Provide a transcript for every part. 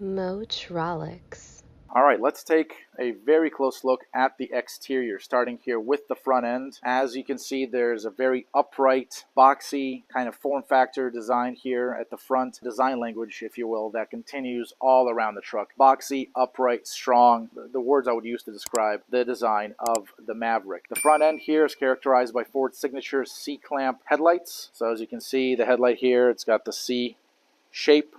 Motronics. All right, let's take a very close look at the exterior, starting here with the front end. As you can see, there's a very upright, boxy kind of form factor design here at the front, design language, if you will, that continues all around the truck. Boxy, upright, strong, the words I would use to describe the design of the Maverick. The front end here is characterized by Ford's signature C-clamp headlights. So as you can see, the headlight here, it's got the C shape.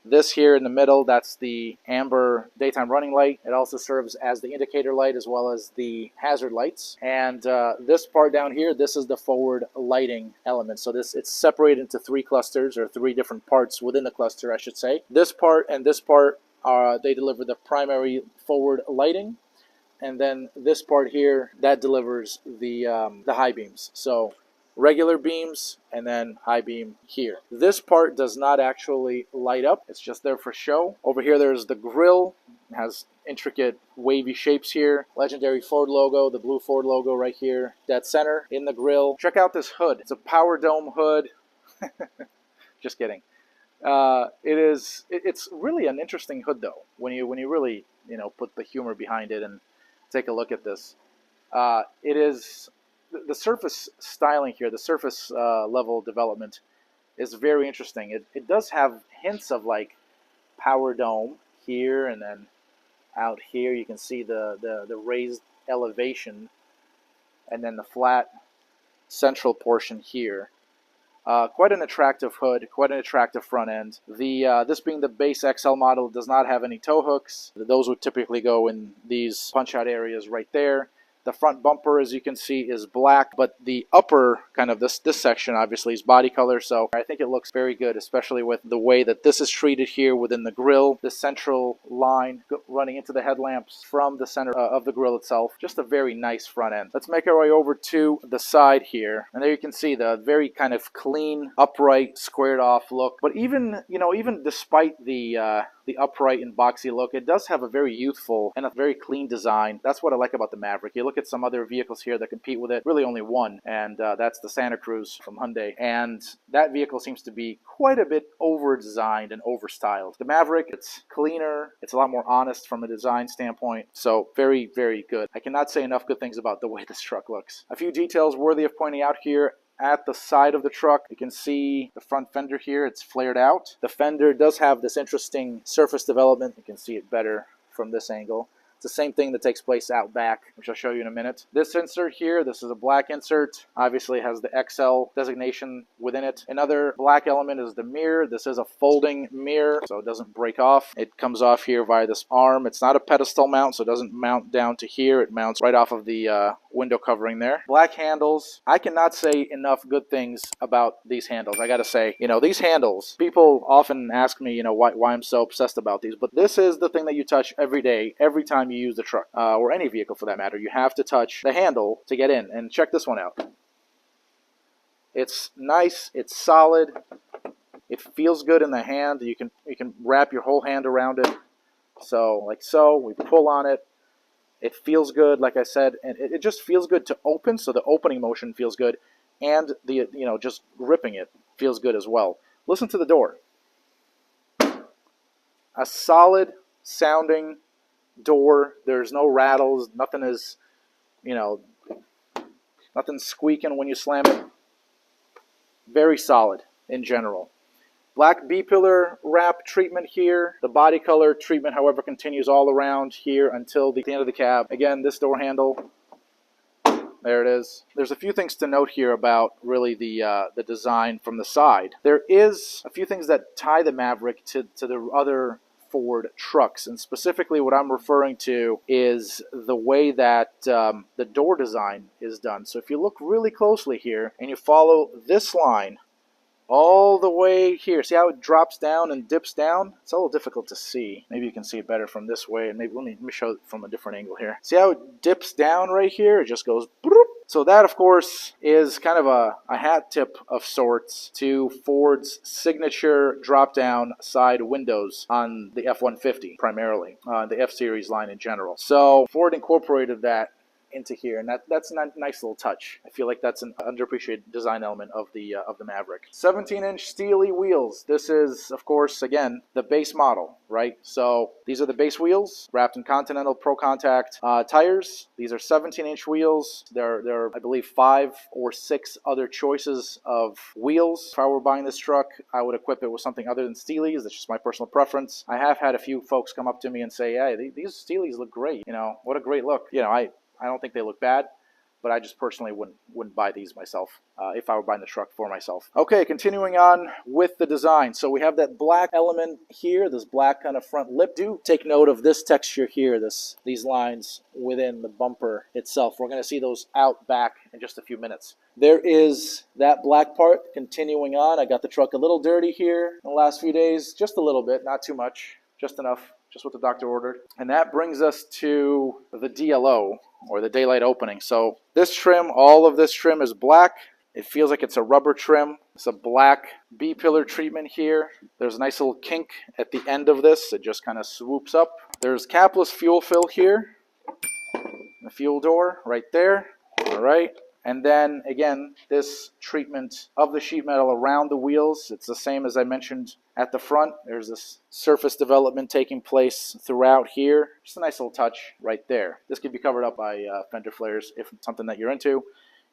This here in the middle, that's the amber daytime running light. It also serves as the indicator light as well as the hazard lights. And this part down here, this is the forward lighting element. So it's separated into three clusters, or three different parts within the cluster, I should say. This part and this part, they deliver the primary forward lighting. And then this part here, that delivers the high beams. So regular beams and then high beam here. This part does not actually light up. It's just there for show. Over here there's the grille. It has intricate wavy shapes here. Legendary Ford logo, the blue Ford logo right here, dead center in the grille. Check out this hood. It's a power dome hood. Just kidding. It's really an interesting hood though. When you really, put the humor behind it and take a look at this. It is the surface styling here, the surface level development is very interesting. It does have hints of like power dome here, and then out here you can see the raised elevation, and then the flat central portion here. Quite an attractive hood, quite an attractive front end. This being the base XL model, does not have any tow hooks. Those would typically go in these punch-out areas right there. The front bumper, as you can see, is black, but the upper kind of this section obviously is body color, so I think it looks very good, especially with the way that this is treated here within the grille, the central line running into the headlamps from the center of the grille itself. Just a very nice front end. Let's make our way over to the side here, and there you can see the very kind of clean, upright, squared off look. But even despite the upright and boxy look, it does have a very youthful and a very clean design. That's what I like about the Maverick. You look at some other vehicles here that compete with it, really only one, and that's the Santa Cruz from Hyundai. And that vehicle seems to be quite a bit over-designed and over-styled. The Maverick, it's cleaner, it's a lot more honest from a design standpoint, so very, very good. I cannot say enough good things about the way this truck looks. A few details worthy of pointing out here. At the side of the truck, you can see the front fender here. It's flared out. The fender does have this interesting surface development. You can see it better from this angle. It's the same thing that takes place out back, which I'll show you in a minute. This insert here, this is a black insert. Obviously has the XL designation within it. Another black element is the mirror. This is a folding mirror, so it doesn't break off. It comes off here via this arm. It's not a pedestal mount, so it doesn't mount down to here. It mounts right off of the window covering there. Black handles. I cannot say enough good things about these handles. I gotta say, these handles, people often ask me, why I'm so obsessed about these, but this is the thing that you touch every day, every time you use the truck, or any vehicle for that matter. You have to touch the handle to get in, and check this one out. It's nice, it's solid, it feels good in the hand. You can wrap your whole hand around it. So, like so, we pull on it. It feels good, like I said, and it just feels good to open, so the opening motion feels good, and the just gripping it feels good as well. Listen to the door. A solid sounding door. There's no rattles, nothing is, nothing squeaking when you slam it. Very solid in general. Black B-pillar wrap treatment here. The body color treatment, however, continues all around here until the end of the cab. Again, this door handle, there it is. There's a few things to note here about really the design from the side. There is a few things that tie the Maverick to the other Ford trucks, and specifically what I'm referring to is the way that the door design is done. So if you look really closely here and you follow this line all the way here, see how it drops down and dips down? It's a little difficult to see. Maybe you can see it better from this way, and maybe let me show it from a different angle here. See how it dips down right here? It just goes bloop. So that, of course, is kind of a hat tip of sorts to Ford's signature drop-down side windows on the F-150, primarily, the F-Series line in general. So Ford incorporated that into here, and that's a nice little touch. I feel like that's an underappreciated design element of the Maverick. 17-inch steely wheels. This is, of course, again, the base model, right? So these are the base wheels wrapped in Continental Pro Contact tires. These are 17-inch wheels. There are, I believe, 5 or 6 other choices of wheels. If I were buying this truck, I would equip it with something other than Steelies. That's just my personal preference. I have had a few folks come up to me and say, "Hey, these Steelies look great. You know, what a great look." You know, I don't think they look bad, but I just personally wouldn't buy these myself if I were buying the truck for myself. Okay, continuing on with the design. So we have that black element here, this black kind of front lip. Do take note of this texture here, these lines within the bumper itself. We're going to see those out back in just a few minutes. There is that black part continuing on. I got the truck a little dirty here in the last few days, just a little bit, not too much, just enough, just what the doctor ordered. And that brings us to the DLO, or the daylight opening. So this trim, all of this trim is black. It feels like it's a rubber trim. It's a black B-pillar treatment here. There's a nice little kink at the end of this. It just kind of swoops up. There's capless fuel fill here. The fuel door right there. All right. And then, again, this treatment of the sheet metal around the wheels, it's the same as I mentioned at the front. There's this surface development taking place throughout here. Just a nice little touch right there. This could be covered up by fender flares. If it's something that you're into,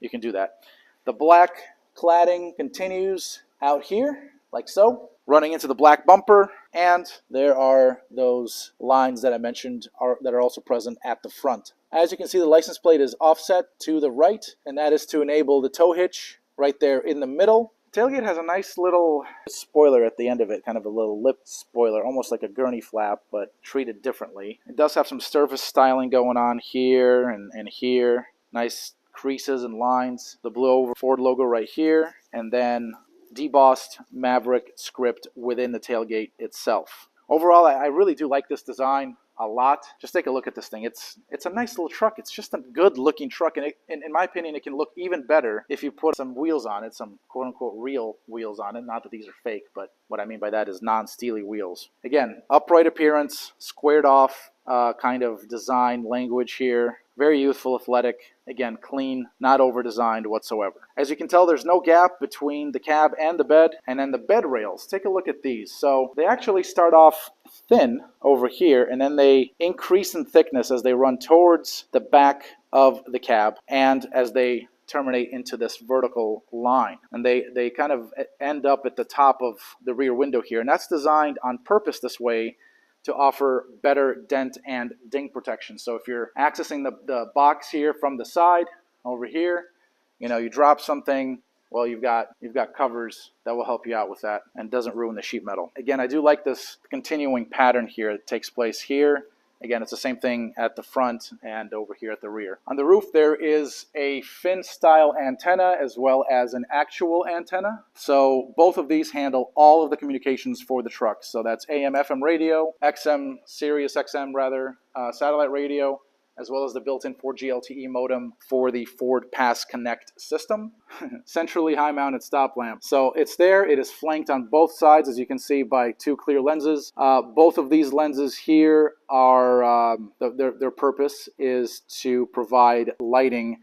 you can do that. The black cladding continues out here, like so, running into the black bumper. And there are those lines that I mentioned that are also present at the front. As you can see, the license plate is offset to the right, and that is to enable the tow hitch right there in the middle. Tailgate has a nice little spoiler at the end of it, kind of a little lip spoiler, almost like a gurney flap, but treated differently. It does have some surface styling going on here and here. Nice creases and lines. The blue over Ford logo right here, and then debossed Maverick script within the tailgate itself. Overall, I really do like this design a lot. Just take a look at this thing. It's a nice little truck. It's just a good looking truck, and in my opinion, it can look even better if you put some wheels on it, some quote unquote real wheels on it. Not that these are fake, but what I mean by that is non-steely wheels. Again, upright appearance, squared off kind of design language here. Very youthful, athletic. Again, clean, not over-designed whatsoever. As you can tell, there's no gap between the cab and the bed. And then the bed rails, take a look at these. So they actually start off thin over here, and then they increase in thickness as they run towards the back of the cab and as they terminate into this vertical line. And they kind of end up at the top of the rear window here. And that's designed on purpose this way to offer better dent and ding protection. So if you're accessing the box here from the side over here, you know, you drop something, well, you've got covers that will help you out with that and doesn't ruin the sheet metal. Again, I do like this continuing pattern here that takes place here. Again, it's the same thing at the front and over here at the rear. On the roof, there is a fin-style antenna as well as an actual antenna. So both of these handle all of the communications for the truck. So that's AM, FM radio, XM, Sirius XM rather, satellite radio, as well as the built-in 4G LTE modem for the Ford Pass Connect system. Centrally high-mounted stop lamp. So it's there. It is flanked on both sides, as you can see, by 2 clear lenses. Both of these lenses here are, their purpose is to provide lighting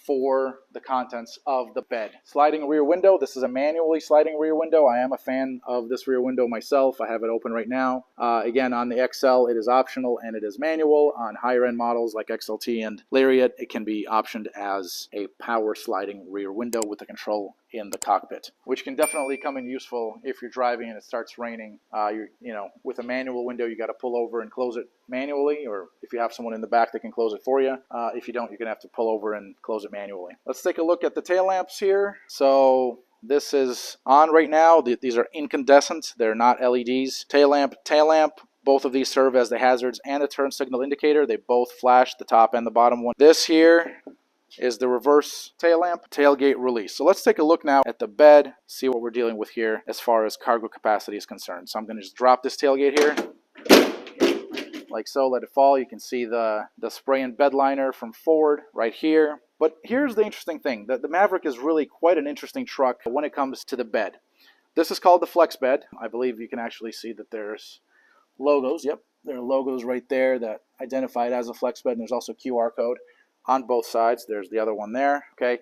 for the contents of the bed. Sliding rear window. This is a manually sliding rear window. I am a fan of this rear window myself. I have it open right now. Again, on the XL, it is optional and it is manual. On higher end models like XLT and Lariat, it can be optioned as a power sliding rear window with the control in the cockpit, which can definitely come in useful if you're driving and it starts raining. With a manual window, you got to pull over and close it manually, or if you have someone in the back that can close it for you. If you don't, you're gonna have to pull over and close it manually. Let's take a look at the tail lamps here. So this is on right now. These are incandescent. They're not LEDs. Tail lamp. Both of these serve as the hazards and the turn signal indicator. They both flash, the top and the bottom one. This here is the reverse tail lamp, tailgate release. So let's take a look now at the bed, see what we're dealing with here as far as cargo capacity is concerned. So I'm going to just drop this tailgate here, like so, let it fall. You can see the spray and bed liner from Ford right here. But here's the interesting thing. The Maverick is really quite an interesting truck when it comes to the bed. This is called the Flexbed. I believe you can actually see that there's logos. Yep, there are logos right there that identify it as a Flexbed, and there's also a QR code on both sides. There's the other one there. Okay,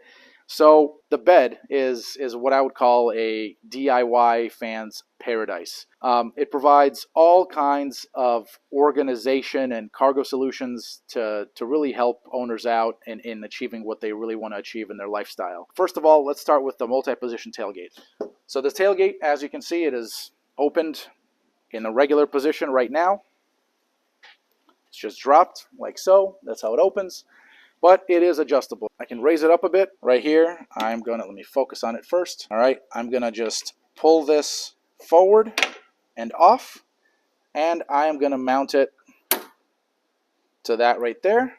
so the bed is what I would call a DIY fan's paradise. It provides all kinds of organization and cargo solutions to really help owners out in achieving what they really want to achieve in their lifestyle. First of all, let's start with the multi-position tailgate. So this tailgate, as you can see, it is opened in the regular position right now. It's just dropped like so. That's how it opens. But it is adjustable. I can raise it up a bit right here. Let me focus on it first. All right, I'm gonna just pull this forward and off, and I am gonna mount it to that right there.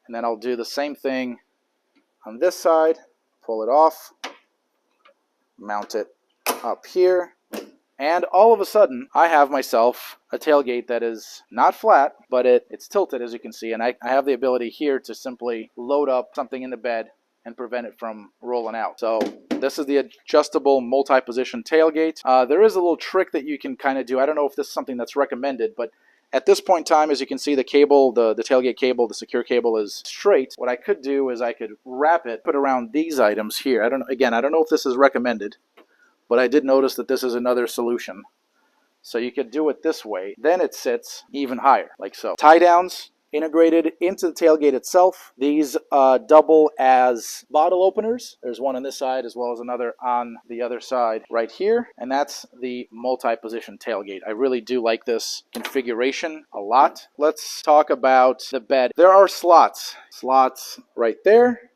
And then I'll do the same thing on this side. Pull it off, mount it up here, and all of a sudden I have myself a tailgate that is not flat, but it's tilted, as you can see, and I have the ability here to simply load up something in the bed and prevent it from rolling out. So this is the adjustable multi-position tailgate. There is a little trick that you can kind of do. I don't know if this is something that's recommended, but at this point in time, as you can see, the cable, the tailgate cable, the secure cable is straight. What I could do is I could wrap it, put around these items here. I don't know if this is recommended, but I did notice that this is another solution. So you could do it this way. Then it sits even higher, like so. Tie downs integrated into the tailgate itself. These double as bottle openers. There's one on this side as well as another on the other side right here. And that's the multi-position tailgate. I really do like this configuration a lot. Let's talk about the bed. There are slots. Slots right there.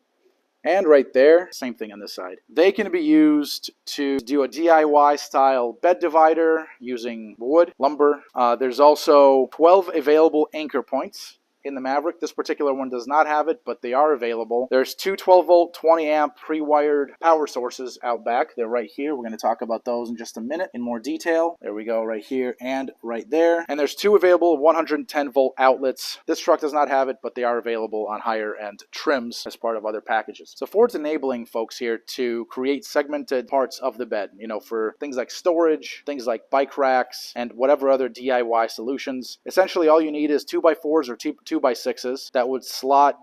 And right there, same thing on this side. They can be used to do a DIY style bed divider using wood, lumber. There's also 12 available anchor points in the Maverick. This particular one does not have it, but they are available. There's two 12-volt, 20-amp pre-wired power sources out back. They're right here. We're going to talk about those in just a minute in more detail. There we go, right here and right there. And there's two available 110-volt outlets. This truck does not have it, but they are available on higher-end trims as part of other packages. So Ford's enabling folks here to create segmented parts of the bed, for things like storage, things like bike racks, and whatever other DIY solutions. Essentially, all you need is 2x4s or 2x6s that would slot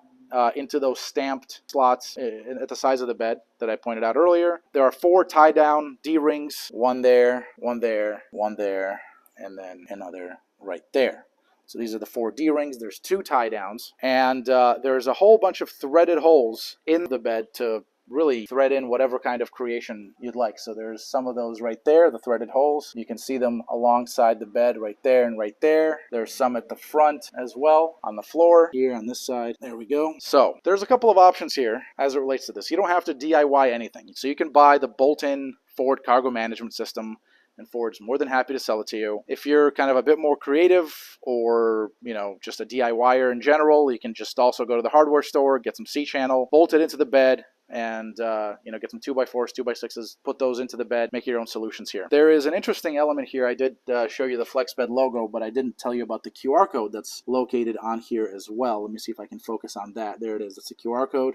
into those stamped slots at the size of the bed that I pointed out earlier. There are 4 tie-down D-rings, one there, one there, one there, and then another right there. So these are the 4 D-rings. There's 2 tie-downs, and there's a whole bunch of threaded holes in the bed to really thread in whatever kind of creation you'd like. So there's some of those right there, the threaded holes. You can see them alongside the bed right there and right there. There's some at the front as well, on the floor, here on this side. There we go. So there's a couple of options here as it relates to this. You don't have to DIY anything. So you can buy the bolt-in Ford cargo management system, and Ford's more than happy to sell it to you. If you're kind of a bit more creative or, just a DIYer in general, you can just also go to the hardware store, get some C-channel, bolt it into the bed, and get some 2x4s, 2x6s, put those into the bed, make your own solutions here. There is an interesting element here. I did show you the Flexbed logo, but I didn't tell you about the QR code that's located on here as well. Let me see if I can focus on that. There it is. It's a QR code.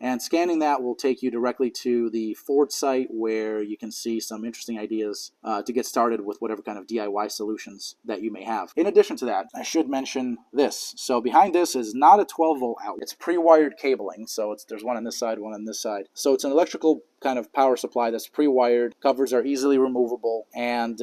And scanning that will take you directly to the Ford site where you can see some interesting ideas to get started with whatever kind of DIY solutions that you may have. In addition to that, I should mention this. So behind this is not a 12-volt outlet. It's pre-wired cabling. So there's one on this side, one on this side. So it's an electrical kind of power supply that's pre-wired. Covers are easily removable, and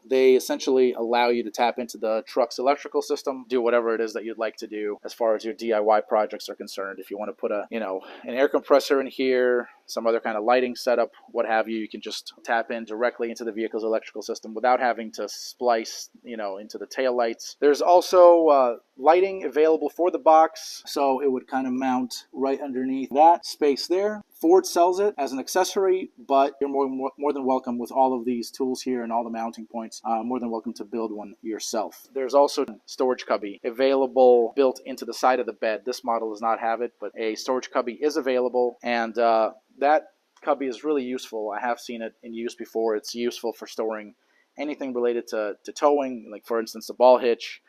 they essentially allow you to tap into the truck's electrical system, do whatever it is that you'd like to do as far as your DIY projects are concerned. If you want to put an air compressor in here, some other kind of lighting setup, what have you, you can just tap in directly into the vehicle's electrical system without having to splice, into the tail lights. There's also lighting available for the box, so it would kind of mount right underneath that space there. Ford sells it as an accessory, but you're more than welcome with all of these tools here and all the mounting points. More than welcome to build one yourself. There's also a storage cubby available built into the side of the bed. This model does not have it, but a storage cubby is available, and that cubby is really useful. I have seen it in use before. It's useful for storing anything related to towing, like for instance a ball hitch,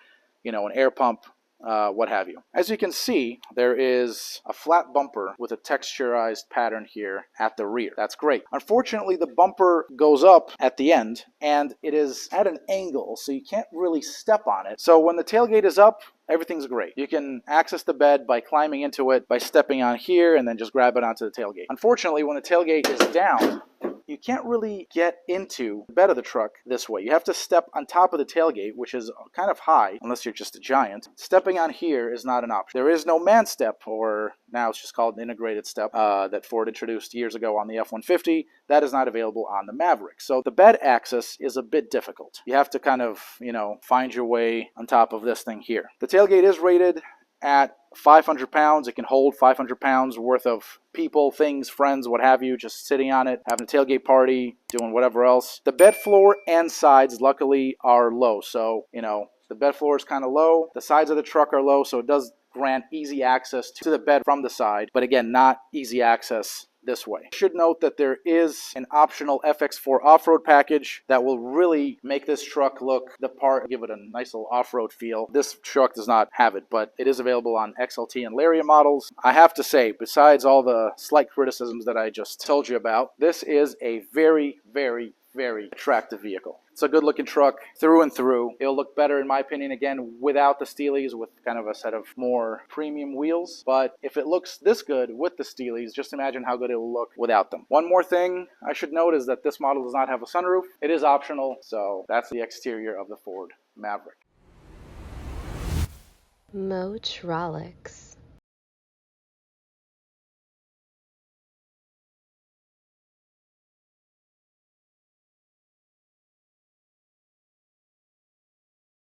an air pump, what have you. As you can see, there is a flat bumper with a texturized pattern here at the rear. That's great. Unfortunately, the bumper goes up at the end, and it is at an angle, so you can't really step on it. So when the tailgate is up, everything's great. You can access the bed by climbing into it, by stepping on here, and then just grab it onto the tailgate. Unfortunately, when the tailgate is down, you can't really get into the bed of the truck this way. You have to step on top of the tailgate, which is kind of high, unless you're just a giant. Stepping on here is not an option. There is no man step, or now it's just called an integrated step, that Ford introduced years ago on the F-150. That is not available on the Maverick. So the bed access is a bit difficult. You have to kind of, find your way on top of this thing here. The tailgate is rated at 500 pounds. It can hold 500 pounds worth of people, things, friends, what have you, just sitting on it, having a tailgate party, doing whatever else. The bed floor and sides, luckily, are low. So, the bed floor is kind of low. The sides of the truck are low, so it does grant easy access to the bed from the side. But again, not easy access this way. I should note that there is an optional FX4 off-road package that will really make this truck look the part, give it a nice little off-road feel. This truck does not have it, but it is available on XLT and Lariat models. I have to say, besides all the slight criticisms that I just told you about, this is a very, very, very attractive vehicle. It's a good looking truck through and through. It'll look better, in my opinion, again, without the Steelies, with kind of a set of more premium wheels. But if it looks this good with the Steelies, just imagine how good it'll look without them. One more thing I should note is that this model does not have a sunroof. It is optional, so that's the exterior of the Ford Maverick. Motrolics.